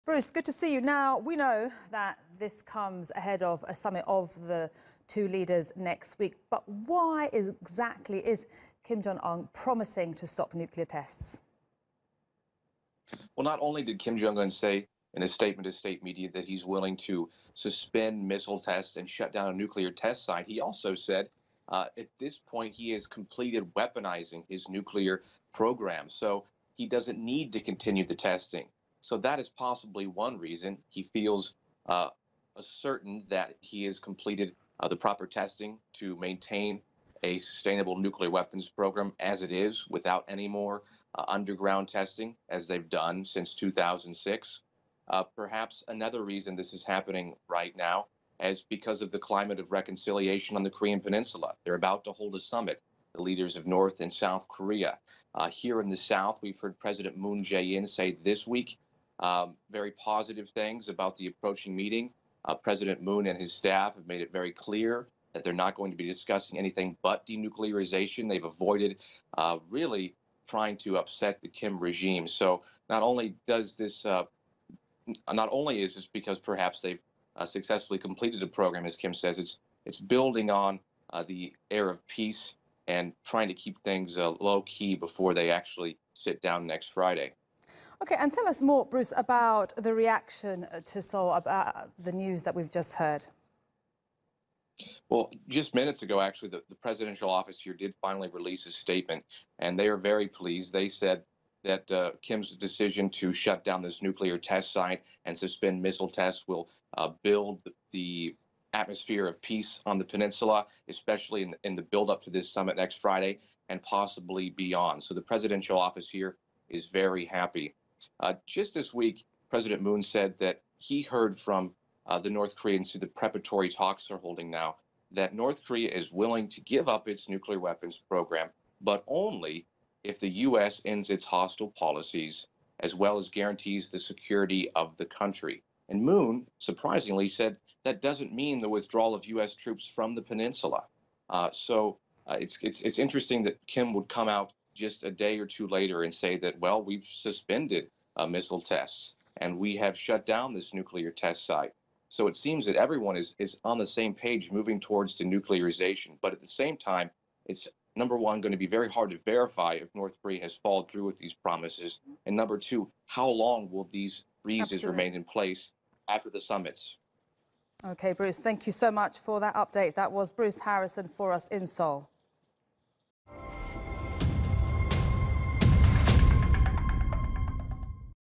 Bruce, good to see you. Now, we know that this comes ahead of a summit of the two leaders next week, but why exactly is Kim Jong-un promising to stop nuclear tests? Well, not only did Kim Jong-un say in a statement to state media that he's willing to suspend missile tests and shut down a nuclear test site, he also said at this point he has completed weaponizing his nuclear program. So he doesn't need to continue the testing. So that is possibly one reason he feels certain that he has completed the proper testing to maintain a sustainable nuclear weapons program as it is without any more underground testing as they've done since 2006. Perhaps another reason this is happening right now is because of the climate of reconciliation on the Korean Peninsula. They're about to hold a summit, the leaders of North and South Korea. Here in the South, we've heard President Moon Jae-in say this week very positive things about the approaching meeting. President Moon and his staff have made it very clear that they're not going to be discussing anything but denuclearization. They've avoided really trying to upset the Kim regime. So not only is this because perhaps they've successfully completed a program, as Kim says, it's building on the air of peace and trying to keep things low key before they actually sit down next Friday. Okay, and tell us more, Bruce, about the reaction to Seoul about the news that we've just heard. Well, just minutes ago, actually, the presidential office here did finally release a statement, and they are very pleased. They said that Kim's decision to shut down this nuclear test site and suspend missile tests will build the atmosphere of peace on the peninsula, especially in the build-up to this summit next Friday and possibly beyond. So the presidential office here is very happy. Just this week, President Moon said that he heard from the North Koreans who the preparatory talks are holding now, that North Korea is willing to give up its nuclear weapons program, but only if the U.S. ends its hostile policies, as well as guarantees the security of the country. And Moon, surprisingly, said that doesn't mean the withdrawal of U.S. troops from the peninsula. So it's interesting that Kim would come out just a day or two later and say that, well, we've suspended missile tests and we have shut down this nuclear test site. So it seems that everyone is on the same page moving towards denuclearization. But at the same time, it's, number one, going to be very hard to verify if North Korea has followed through with these promises. And number two, how long will these freezes remain in place after the summits? Okay, Bruce, thank you so much for that update. That was Bruce Harrison for us in Seoul.